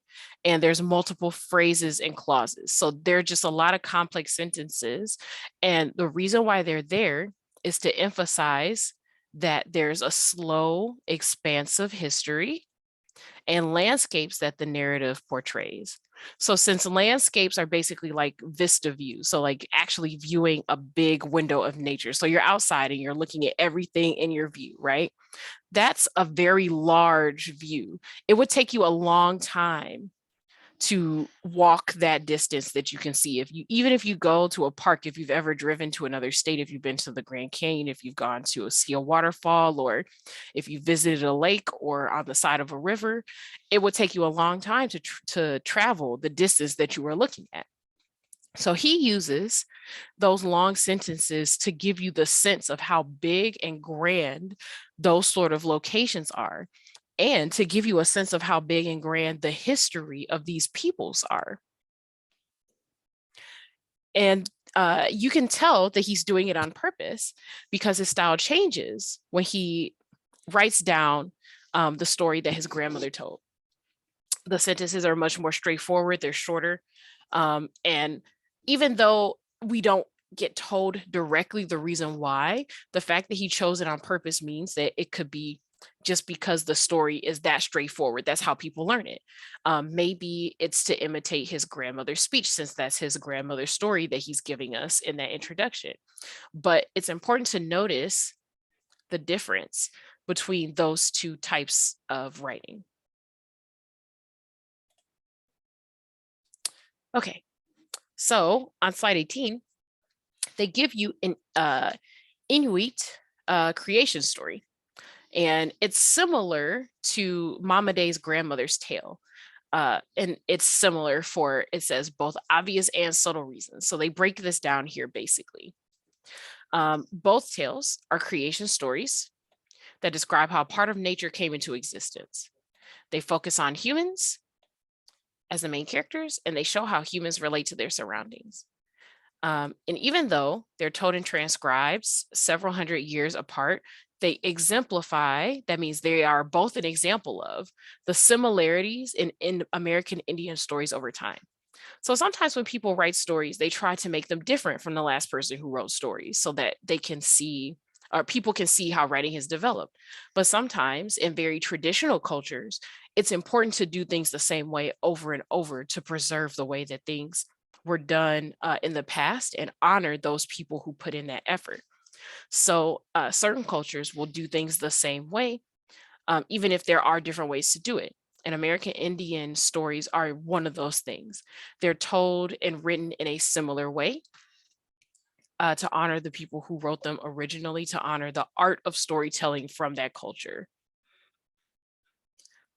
Speaker 1: And there's multiple phrases and clauses. So there are just a lot of complex sentences. And the reason why they're there is to emphasize that there's a slow, expansive history and landscapes that the narrative portrays. So since landscapes are basically like vista views, so like actually viewing a big window of nature. So you're outside and you're looking at everything in your view, right? That's a very large view. It would take you a long time to walk that distance that you can see. Even if you go to a park, if you've ever driven to another state, if you've been to the Grand Canyon, if you've gone to see a waterfall, or if you visited a lake or on the side of a river, it would take you a long time to travel the distance that you were looking at. So he uses those long sentences to give you the sense of how big and grand those sort of locations are, and to give you a sense of how big and grand the history of these peoples are. And you can tell that he's doing it on purpose, because his style changes when he writes down the story that his grandmother told. The sentences are much more straightforward, they're shorter. And even though we don't get told directly the reason why, the fact that he chose it on purpose means that it could be just because the story is that straightforward. That's how people learn it. Maybe it's to imitate his grandmother's speech, since that's his grandmother's story that he's giving us in that introduction. But it's important to notice the difference between those two types of writing. Okay, so on slide 18, they give you an Inuit creation story. And it's similar to Mama Day's grandmother's tale. And it's similar for, it says, both obvious and subtle reasons. So they break this down here basically. Both tales are creation stories that describe how part of nature came into existence. They focus on humans as the main characters, and they show how humans relate to their surroundings. And even though they're told in transcribes several hundred years apart, they exemplify, that means they are both an example of the similarities in American Indian stories over time. So sometimes when people write stories, they try to make them different from the last person who wrote stories so that they can see or people can see how writing has developed. But sometimes in very traditional cultures, it's important to do things the same way over and over to preserve the way that things were done in the past and honor those people who put in that effort. So certain cultures will do things the same way, even if there are different ways to do it. And American Indian stories are one of those things. They're told and written in a similar way to honor the people who wrote them originally, to honor the art of storytelling from that culture.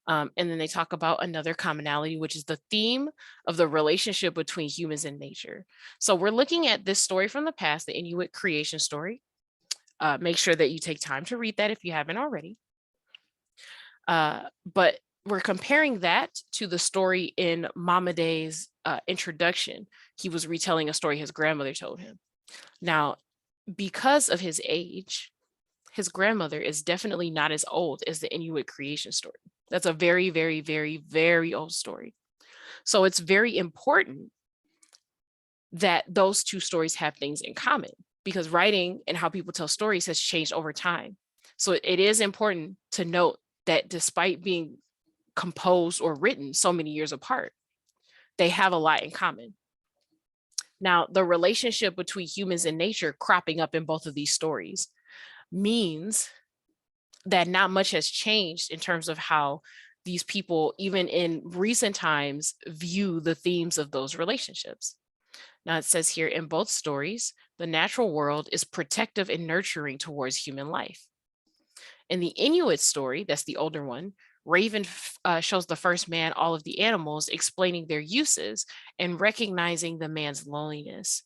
Speaker 1: And then they talk about another commonality, which is the theme of the relationship between humans and nature. So we're looking at this story from the past, the Inuit creation story. Make sure that you take time to read that if you haven't already. But we're comparing that to the story in Mamaday's introduction. He was retelling a story his grandmother told him. Now, because of his age, his grandmother is definitely not as old as the Inuit creation story. That's a very, very, very, very old story. So it's very important that those two stories have things in common, because writing and how people tell stories has changed over time. So it is important to note that despite being composed or written so many years apart, they have a lot in common. Now, the relationship between humans and nature cropping up in both of these stories means that not much has changed in terms of how these people, even in recent times, view the themes of those relationships. Now, it says here in both stories, the natural world is protective and nurturing towards human life. In the Inuit story, that's the older one, Raven shows the first man all of the animals, explaining their uses and recognizing the man's loneliness.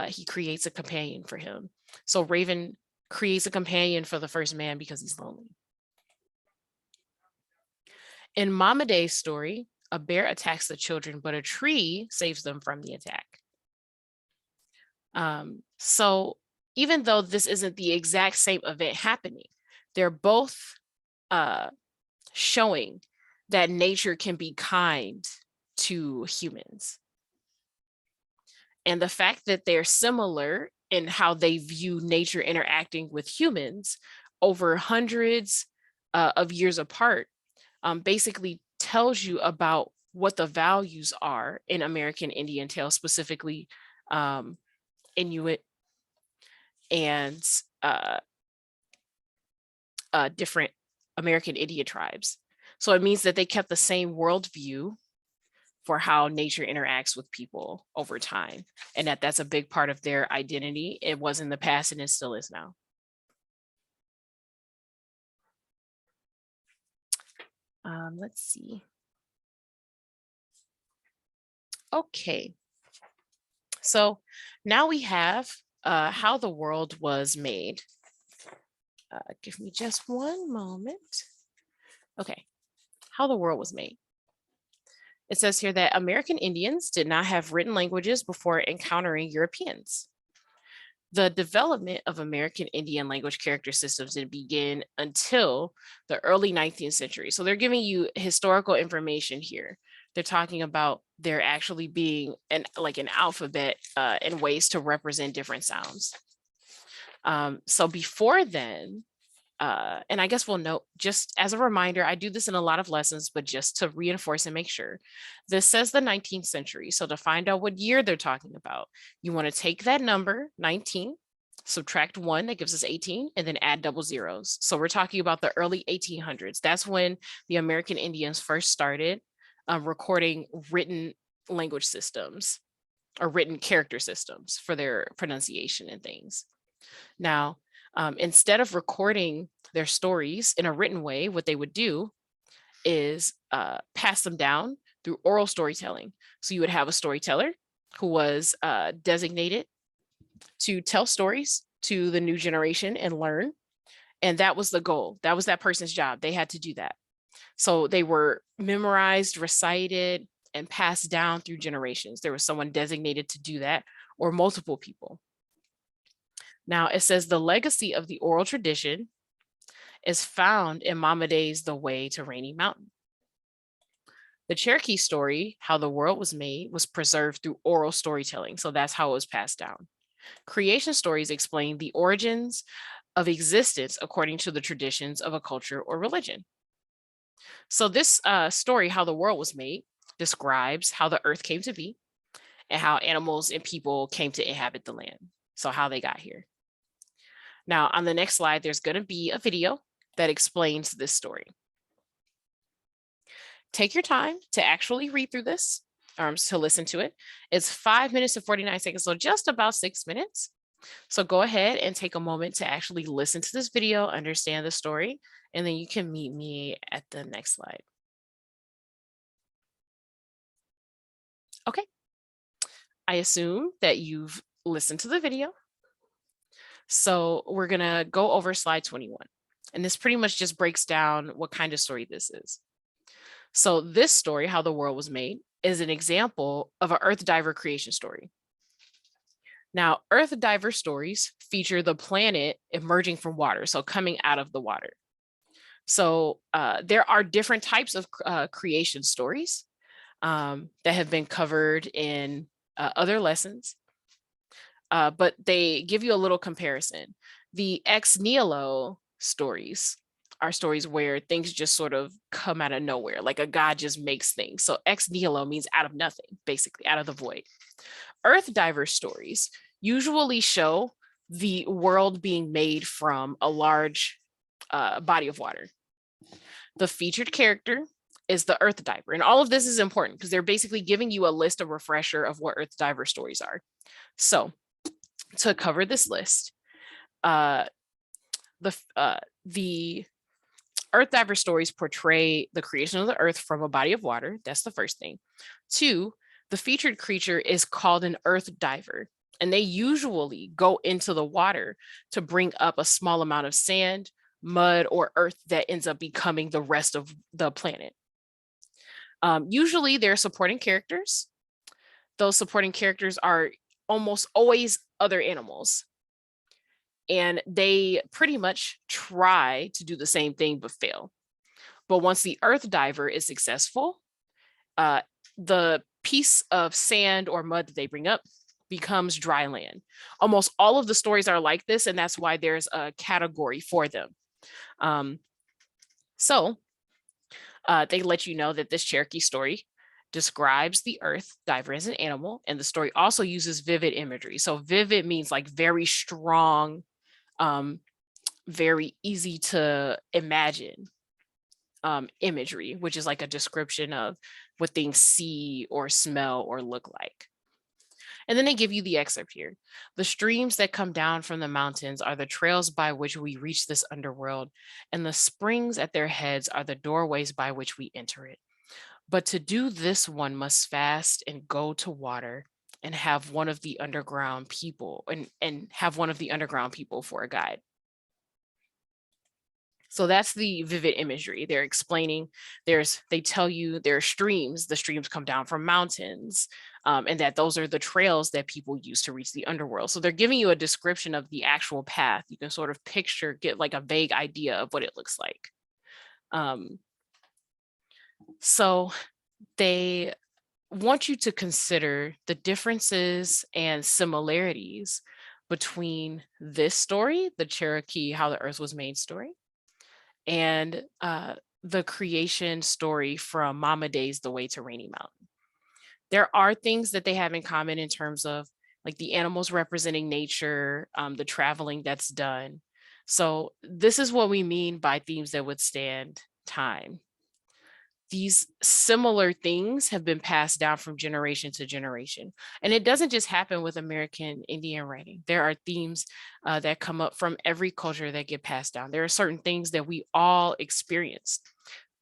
Speaker 1: He creates a companion for him. So Raven creates a companion for the first man because he's lonely. In Mamaday's story, a bear attacks the children, but a tree saves them from the attack. So even though this isn't the exact same event happening, they're both showing that nature can be kind to humans. And the fact that they're similar in how they view nature interacting with humans over hundreds of years apart basically tells you about what the values are in American Indian tales, specifically Inuit and different American Indian tribes. So it means that they kept the same worldview for how nature interacts with people over time, and that's a big part of their identity. It was in the past and it still is now. Let's see. Okay. So now we have how the world was made. Give me just one moment. Okay, how the world was made. It says here that American Indians did not have written languages before encountering Europeans. The development of American Indian language character systems didn't begin until the early 19th century. So they're giving you historical information here. They're talking about there actually being an alphabet and ways to represent different sounds. So before then, and I guess we'll note, just as a reminder, I do this in a lot of lessons, but just to reinforce and make sure, this says the 19th century. So to find out what year they're talking about, you want to take that number 19, subtract 1, that gives us 18, and then add double zeros. So we're talking about the early 1800s. That's when the American Indians first started recording written language systems or written character systems for their pronunciation and things. Now, instead of recording their stories in a written way, what they would do is pass them down through oral storytelling. So you would have a storyteller who was designated to tell stories to the new generation and learn. And that was the goal. That was that person's job. They had to do that. So they were memorized, recited, and passed down through generations. There was someone designated to do that, or multiple people. Now it says the legacy of the oral tradition is found in Mamaday's The Way to Rainy Mountain. The Cherokee story, how the world was made, was preserved through oral storytelling. So that's how it was passed down. Creation stories explain the origins of existence according to the traditions of a culture or religion. So this story, How the World Was Made, describes how the earth came to be and how animals and people came to inhabit the land. So how they got here. Now, on the next slide, there's going to be a video that explains this story. Take your time to actually read through this, to listen to it. It's 5 minutes and 49 seconds, so just about 6 minutes. So go ahead and take a moment to actually listen to this video, understand the story, and then you can meet me at the next slide. Okay. I assume that you've listened to the video. So we're going to go over slide 21. And this pretty much just breaks down what kind of story this is. So this story, How the World Was Made, is an example of an Earth diver creation story. Now, Earth diver stories feature the planet emerging from water, so coming out of the water. So there are different types of creation stories that have been covered in other lessons, but they give you a little comparison. The ex nihilo stories are stories where things just sort of come out of nowhere, like a god just makes things. So ex nihilo means out of nothing, basically out of the void. Earth diver stories usually show the world being made from a large body of water. The featured character is the Earth diver. And all of this is important because they're basically giving you a list, a refresher of what Earth diver stories are. So to cover this list, the Earth diver stories portray the creation of the earth from a body of water. That's the first thing. 2, the featured creature is called an earth diver, and they usually go into the water to bring up a small amount of sand, mud, or earth that ends up becoming the rest of the planet. Usually they're supporting characters. Those supporting characters are almost always other animals. And they pretty much try to do the same thing but fail. But once the earth diver is successful, the piece of sand or mud that they bring up becomes dry land. Almost all of the stories are like this, and that's why there's a category for them. They let you know that this Cherokee story describes the earth diver as an animal, and the story also uses vivid imagery. So vivid means like very strong, very easy to imagine imagery, which is like a description of what things see or smell or look like. And then they give you the excerpt here. The streams that come down from the mountains are the trails by which we reach this underworld, and the springs at their heads are the doorways by which we enter it. But to do this, one must fast and go to water and have one of the underground people and have one of the underground people for a guide. So that's the vivid imagery. They're explaining they tell you there are streams, the streams come down from mountains, and that those are the trails that people use to reach the underworld. So they're giving you a description of the actual path. You can sort of get like a vague idea of what it looks like. So they want you to consider the differences and similarities between this story, the Cherokee How the Earth Was Made story, and the creation story from Mama Day's The Way to Rainy Mountain. There are things that they have in common in terms of like the animals representing nature, the traveling that's done. So this is what we mean by themes that withstand time. These similar things have been passed down from generation to generation. And it doesn't just happen with American Indian writing. There are themes that come up from every culture that get passed down. There are certain things that we all experienced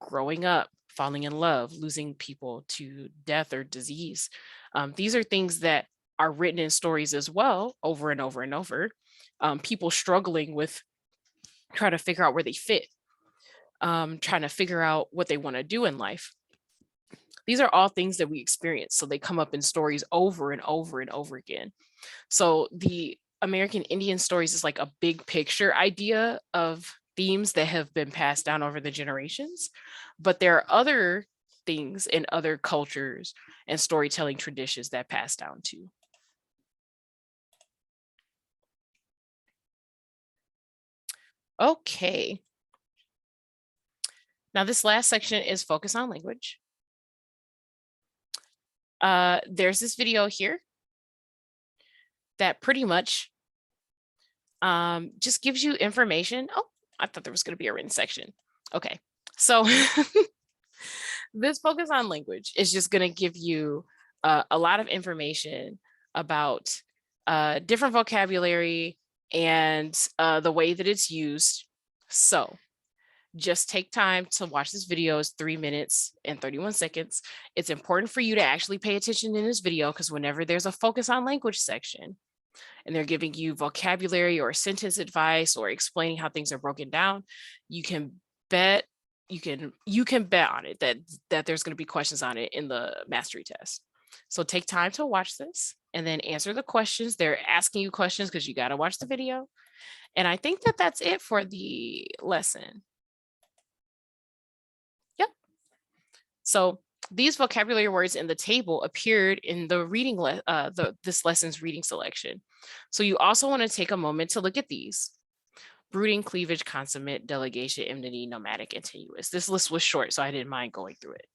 Speaker 1: growing up, falling in love, losing people to death or disease. These are things that are written in stories as well, over and over and over. People struggling with trying to figure out where they fit. Trying to figure out what they want to do in life. These are all things that we experience. So they come up in stories over and over and over again. So the American Indian stories is like a big picture idea of themes that have been passed down over the generations. But there are other things in other cultures and storytelling traditions that pass down too. Okay. Now this last section is focus on language. There's this video here that pretty much just gives you information. Oh, I thought there was going to be a written section. Okay, so this focus on language is just going to give you a lot of information about different vocabulary and the way that it's used. So just take time to watch this video. It's 3 minutes and 31 seconds. It's important for you to actually pay attention in this video because whenever there's a focus on language section and they're giving you vocabulary or sentence advice or explaining how things are broken down, you can bet on it that there's going to be questions on it in the mastery test. So take time to watch this and then answer the questions. They're asking you questions because you got to watch the video. And I think that that's it for the lesson. Yep. So these vocabulary words in the table appeared in the reading this lesson's reading selection. So you also want to take a moment to look at these. Brooding, cleavage, consummate, delegation, enmity, nomadic, and tenuous. This list was short, so I didn't mind going through it.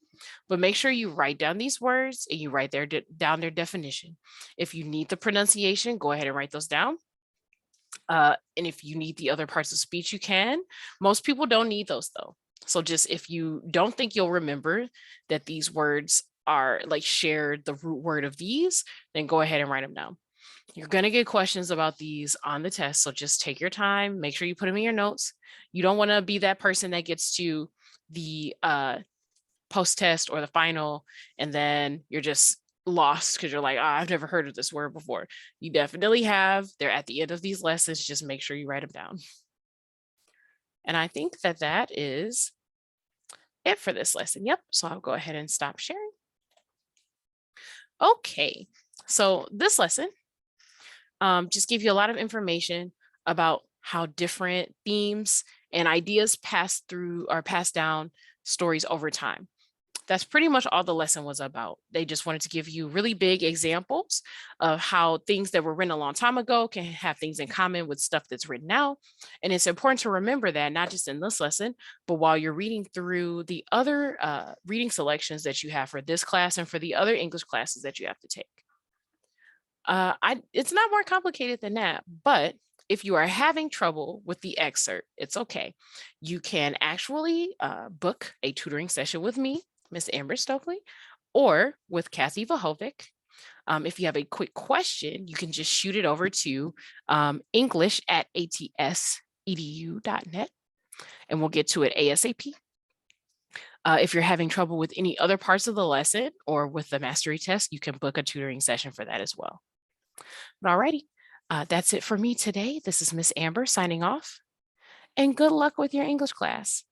Speaker 1: But make sure you write down these words and you write down their definition. If you need the pronunciation, go ahead and write those down. And if you need the other parts of speech, you can. Most people don't need those though. So just if you don't think you'll remember that these words are like shared the root word of these, then go ahead and write them down. You're going to get questions about these on the test. So just take your time, make sure you put them in your notes. You don't want to be that person that gets to the post-test or the final, and then you're just lost because you're like, oh, I've never heard of this word before. You definitely have. They're at the end of these lessons. Just make sure you write them down. And I think that that is it for this lesson. Yep. So I'll go ahead and stop sharing. Okay. So this lesson just give you a lot of information about how different themes and ideas pass through or pass down stories over time. That's pretty much all the lesson was about. They just wanted to give you really big examples of how things that were written a long time ago can have things in common with stuff that's written now. And it's important to remember that not just in this lesson, but while you're reading through the other reading selections that you have for this class and for the other English classes that you have to take. It's not more complicated than that, but if you are having trouble with the excerpt, it's okay. You can actually book a tutoring session with me, Miss Amber Stokely, or with Kathy Vahovic. If you have a quick question, you can just shoot it over to english@atsedu.net, and we'll get to it ASAP. If you're having trouble with any other parts of the lesson or with the mastery test, you can book a tutoring session for that as well. But alrighty, that's it for me today. This is Miss Amber signing off, and good luck with your English class.